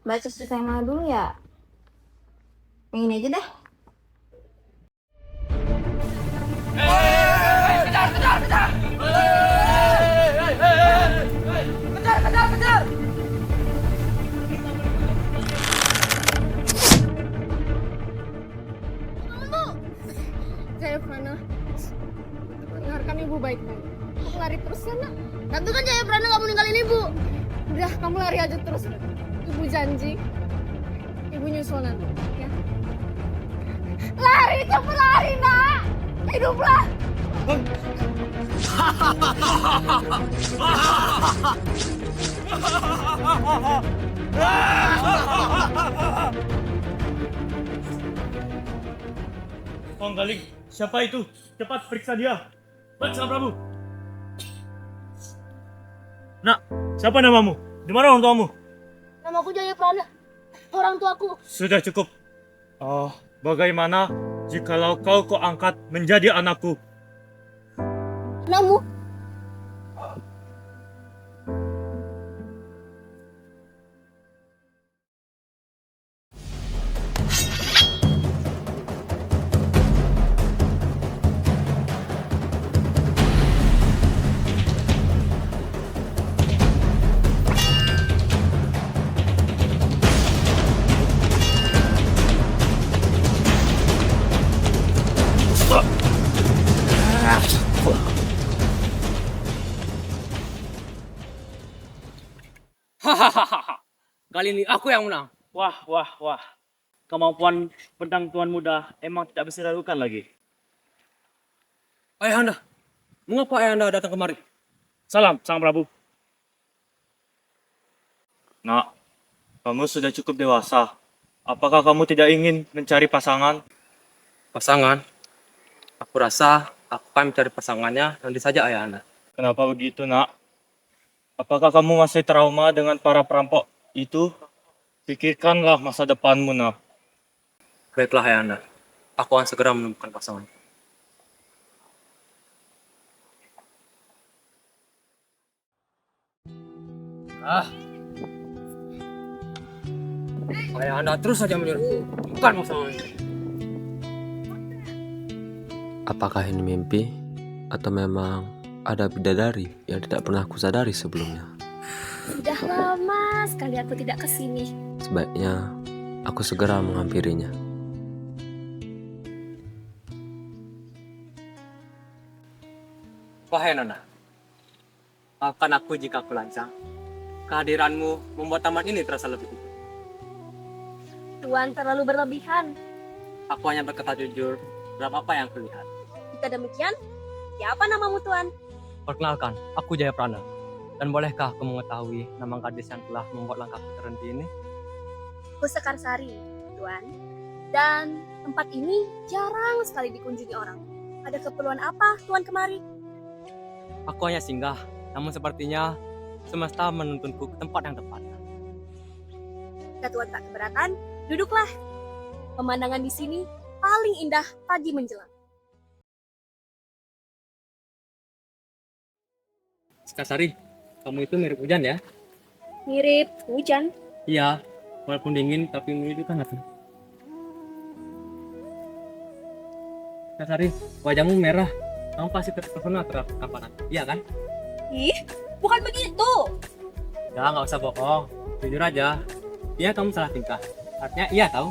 Baca cerita yang mana dulu ya? Yang ini aja deh. Jaya Prana, dengarkan ibu baik-baik. Kamu lari terus ya nak. Tapi kan Jaya Prana gak mau ninggalin ibu. Udah, kamu lari aja terus. Ibu janji, ibu nyusul nanti. Ya. Lari, cepet lari nak. Hiduplah. Wang Galing, siapa itu? Cepat periksa dia. Baik, Sang Prabu. Nak, siapa namamu? Di mana orang tuamu? Namaku Jaya Prana. Orang tuaku. Sudah cukup. Oh, bagaimana jikalau kau angkat menjadi anakku? Anakmu. Hahaha. Kali ini aku yang menang. Wah. Kemampuan pedang tuan muda emang tidak bisa diragukan lagi. Ayahanda, mengapa ayahanda datang kemari? Salam, Sang Prabu. Nak, kamu sudah cukup dewasa. Apakah kamu tidak ingin mencari pasangan? Pasangan? Aku rasa aku akan mencari pasangannya nanti saja ayahanda. Kenapa begitu, Nak? Apakah kamu masih trauma dengan para perampok itu? Pikirkanlah masa depanmu, Nak. Baiklah ayahanda, aku akan segera menemukan pasangan. Ayahanda terus saja menyuruhku, bukan pasangan. Apakah ini mimpi atau memang ada bidadari yang tidak pernah aku sadari sebelumnya? Sudah lama sekali aku tidak kesini. Sebaiknya aku segera menghampirinya. Wahai Nona, maafkan aku jika aku lancang. Kehadiranmu membuat taman ini terasa lebih hidup. Tuan terlalu berlebihan. Aku hanya berkata jujur dalam apa yang kulihat. Jika demikian, siapa namamu Tuan? Perkenalkan, aku Jaya Prana. Dan bolehkah aku mengetahui nama gadis yang telah membuat langkahku terhenti ini? Aku Sekarsari, Tuan. Dan tempat ini jarang sekali dikunjungi orang. Ada keperluan apa Tuan kemari? Aku hanya singgah, namun sepertinya semesta menuntunku ke tempat yang tepat. Jika Tuan tak keberatan, duduklah. Pemandangan di sini paling indah pagi menjelang. Sekarsari, kamu itu mirip hujan ya? Mirip hujan. Iya, walaupun dingin tapi itu kan hangat. Sekarsari, wajahmu merah. Kamu pasti terpesona terhadap kapanan, iya kan? Ih, bukan begitu. Ya, nggak usah bohong. Jujur aja. Iya, kamu salah tingkah. Artinya iya tahu.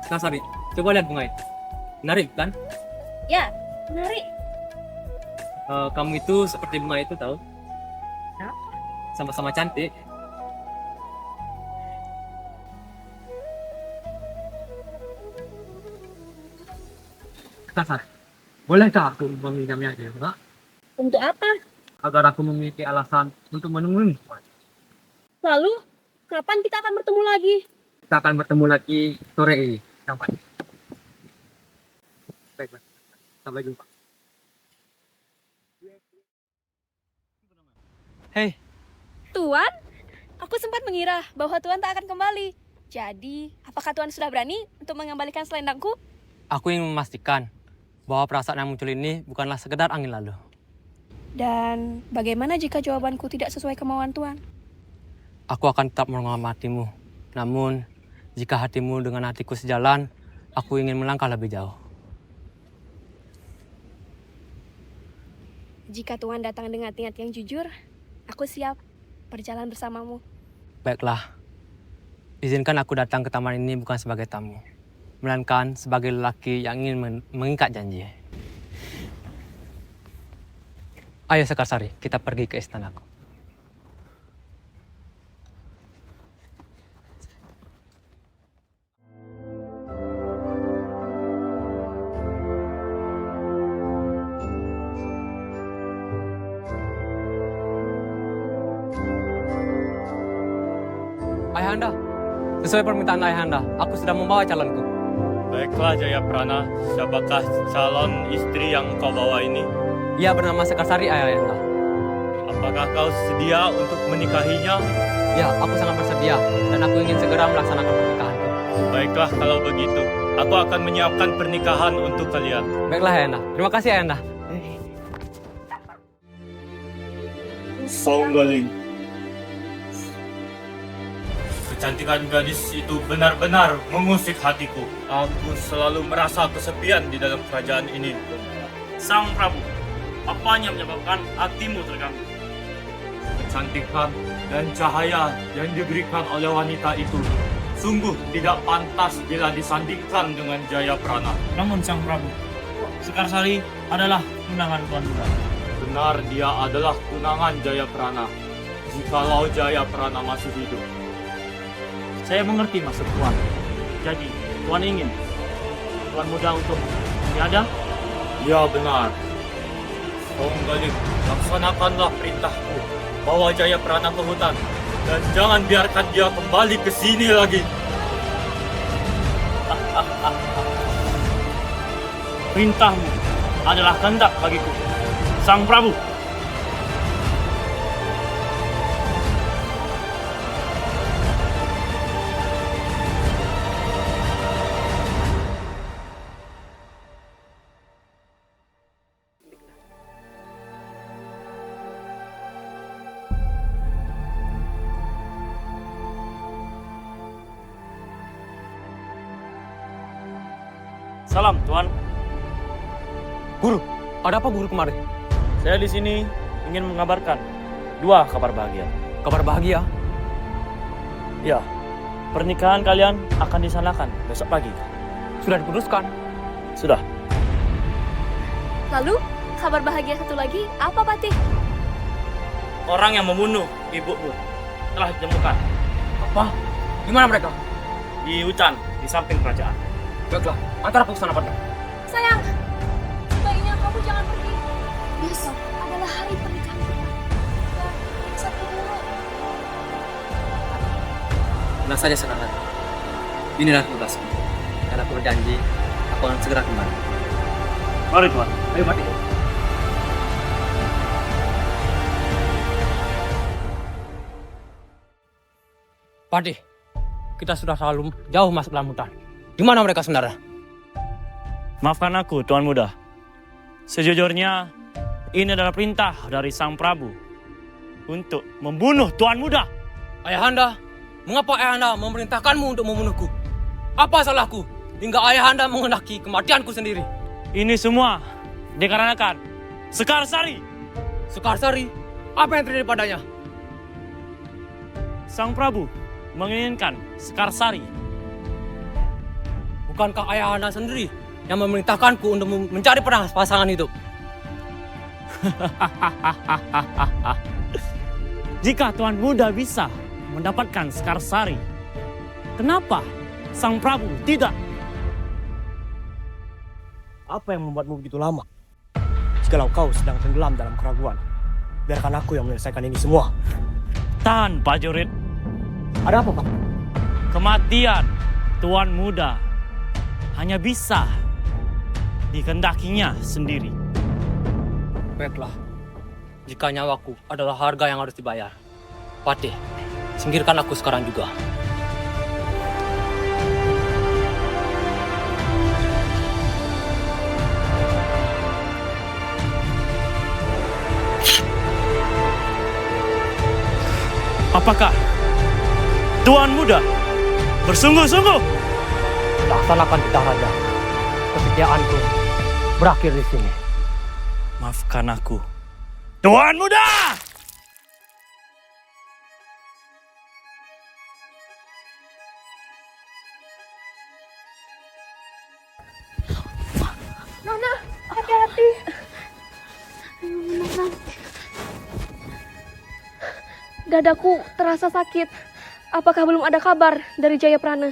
Sekarsari, coba lihat bunga itu. Menarik kan? Ya, menarik. Kamu itu seperti bunga itu tahu? Ya. Sama-sama cantik. Sekarsari, bolehkah aku meminjamnya aja, Mbak? Untuk apa? Agar aku memiliki alasan untuk menemuimu. Lalu, kapan kita akan bertemu lagi? Kita akan bertemu lagi sore ini. Sampai. Baik. Sampai jumpa. Hei, Tuan, aku sempat mengira bahwa Tuan tak akan kembali. Jadi, apakah Tuan sudah berani untuk mengembalikan selendangku? aku ingin memastikan bahwa perasaan yang muncul ini bukanlah sekedar angin lalu. Dan bagaimana jika jawabanku tidak sesuai kemauan Tuan? Aku akan tetap menghormatimu. Namun, jika hatimu dengan hatiku sejalan, aku ingin melangkah lebih jauh. Jika Tuan datang dengan niat yang jujur, aku siap berjalan bersamamu. Baiklah, izinkan aku datang ke taman ini bukan sebagai tamu, melainkan sebagai lelaki yang ingin mengikat janji. Ayo Sekarsari, kita pergi ke istanaku. Ayahanda, sesuai permintaan Ayahanda, aku sudah membawa calonku. Baiklah Jayaprana, siapakah calon istri yang kau bawa ini? Ia bernama Sekarsari, Ayahanda. Apakah kau sedia untuk menikahinya? Ya, aku sangat bersedia dan aku ingin segera melaksanakan pernikahanku. Baiklah kalau begitu, aku akan menyiapkan pernikahan untuk kalian. Baiklah Ayahanda, terima kasih Ayahanda. Songgaling. Kecantikan gadis itu benar-benar mengusik hatiku. Aku selalu merasa kesepian di dalam kerajaan ini. Sang Prabu, apanya menyebabkan hatimu terganggu? Kecantikan dan cahaya yang diberikan oleh wanita itu sungguh tidak pantas bila disandingkan dengan Jayaprana. Namun Sang Prabu, Sekarsari adalah tunangan Tuan Muda. Benar, dia adalah tunangan Jayaprana. Jikalau Jayaprana masih hidup. Saya mengerti maksud Tuan. Jadi, Tuan ingin Tuan Muda untuk tiada? Ya benar. Songgaling, laksanakanlah perintahku. Bawa Jayaprana ke hutan. Dan jangan biarkan dia kembali ke sini lagi. Perintahmu adalah kehendak bagiku, Sang Prabu. Salam, Tuan. Guru, ada apa guru kemarin? Saya di sini ingin mengabarkan 2 kabar bahagia. Kabar bahagia? Ya, pernikahan kalian akan disanakan besok pagi. Sudah diputuskan? Sudah. Lalu, kabar bahagia satu lagi, apa Patih? Orang yang membunuh ibumu telah ditemukan Apa? Di mana mereka? di hutan di samping kerajaan. Baiklah, antar aku ke sana pada. Sayang, sebaiknya kamu jangan pergi. Besok adalah hari pernikahan kita. Satu dulu. Tenang saja Senangan. Inilah tugasku. Dan aku berjanji, aku akan segera kembali. Mari, Tuan. Ayo mati. Padi, kita sudah terlalu jauh masuk dalam hutan. Di mana mereka sebenarnya? Maafkan aku, Tuan Muda. Sejujurnya, ini adalah perintah dari Sang Prabu untuk membunuh Tuan Muda. Ayahanda, mengapa Ayahanda memerintahkanmu untuk membunuhku? Apa salahku hingga Ayahanda menghendaki kematianku sendiri? Ini semua dikarenakan Sekarsari. Sekarsari, apa yang terjadi padanya? Sang Prabu menginginkan Sekarsari. Bukankah Ayahanda sendiri yang memerintahkanku untuk mencari pasangan hidup? Jika Tuan Muda bisa mendapatkan Sekarsari, kenapa Sang Prabu tidak? Apa yang membuatmu begitu lama? Jikalau kau sedang tenggelam dalam keraguan, biarkan aku yang menyelesaikan ini semua. Tahan, prajurit. Ada apa, Pak? Kematian Tuan Muda hanya bisa dikehendakinya sendiri. Baiklah, jika nyawaku adalah harga yang harus dibayar, Patih, singkirkan aku sekarang juga. Apakah Tuan Muda bersungguh-sungguh? Laksanakan titah raja. Kesetiaanku berakhir di sini. Maafkan aku, Tuan Muda! Nona, hati-hati. Dadaku terasa sakit. Apakah belum ada kabar dari Jayaprana?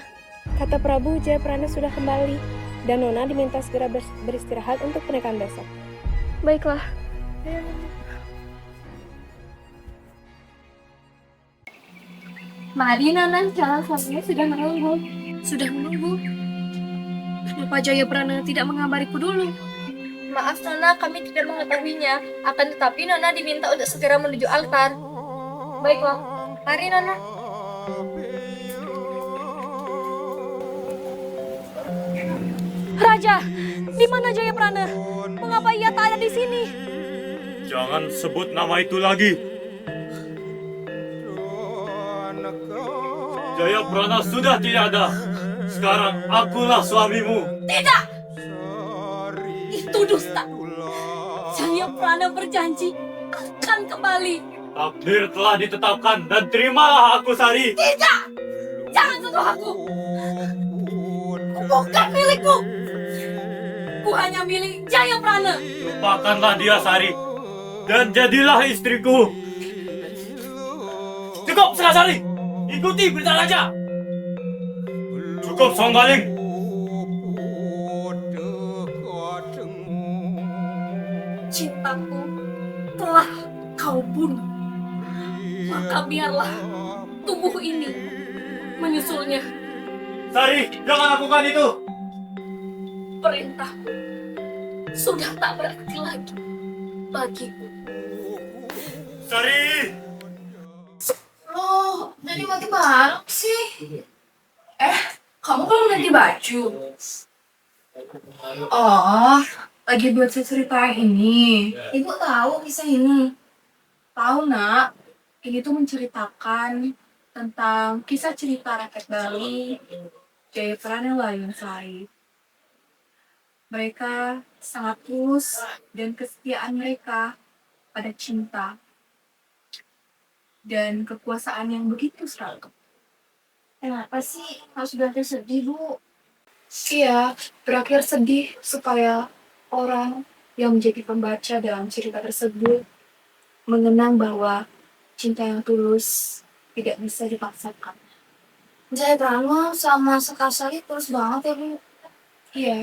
Kata Prabu, Jayaprana sudah kembali dan Nona diminta segera beristirahat untuk pernikahan besok. Baiklah. Mari Nona, calon suaminya sudah menunggu. Sudah menunggu. Kenapa Jayaprana tidak mengabariku dulu? Maaf Nona, kami tidak mengetahuinya. Akan tetapi Nona diminta untuk segera menuju altar. Baiklah, mari Nona. Raja, di mana Jayaprana? Mengapa ia tak ada di sini? Jangan sebut nama itu lagi. Jayaprana sudah tidak ada. Sekarang akulah suamimu. Tidak! Itu dusta. Jayaprana berjanji akan kembali. Takdir telah ditetapkan dan terimalah aku, Sari. Tidak! Jangan sentuh aku! Bukan milikku! Ku hanya milik Jayaprana. Lupakanlah dia, Sari. Dan jadilah istriku. Cukup, Sari. Ikuti berita raja. Cukup, Songgaling. Cintaku telah kau bunuh. Maka biarlah tubuh ini menyusulnya. Sari, jangan lakukan itu. Perintahku sudah tak berarti lagi bagiku. Sari! Loh, jadi mati balok sih? Kamu belum ganti baju? Oh, lagi buat cerita ini. Ibu tahu kisah ini? Tahu nak, ini tuh menceritakan tentang kisah cerita rakyat Bali, Jayaprana Layun Sari. Mereka sangat tulus dan kesetiaan mereka pada cinta dan kekuasaan yang begitu seragam. Kenapa sih harus berakhir sedih, Bu? Iya, berakhir sedih supaya orang yang menjadi pembaca dalam cerita tersebut mengenang bahwa cinta yang tulus tidak bisa dipaksakan. Jayaprana sama Sekasari terus banget ya, Bu. Iya,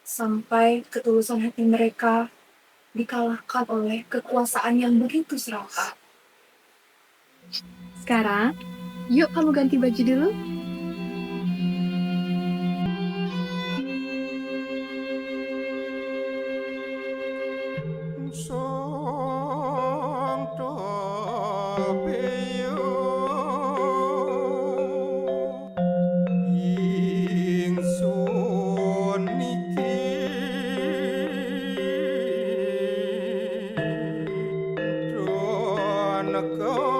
sampai ketulusan hati mereka dikalahkan oleh kekuasaan yang begitu serakah. Sekarang, yuk kamu ganti baju dulu. Go.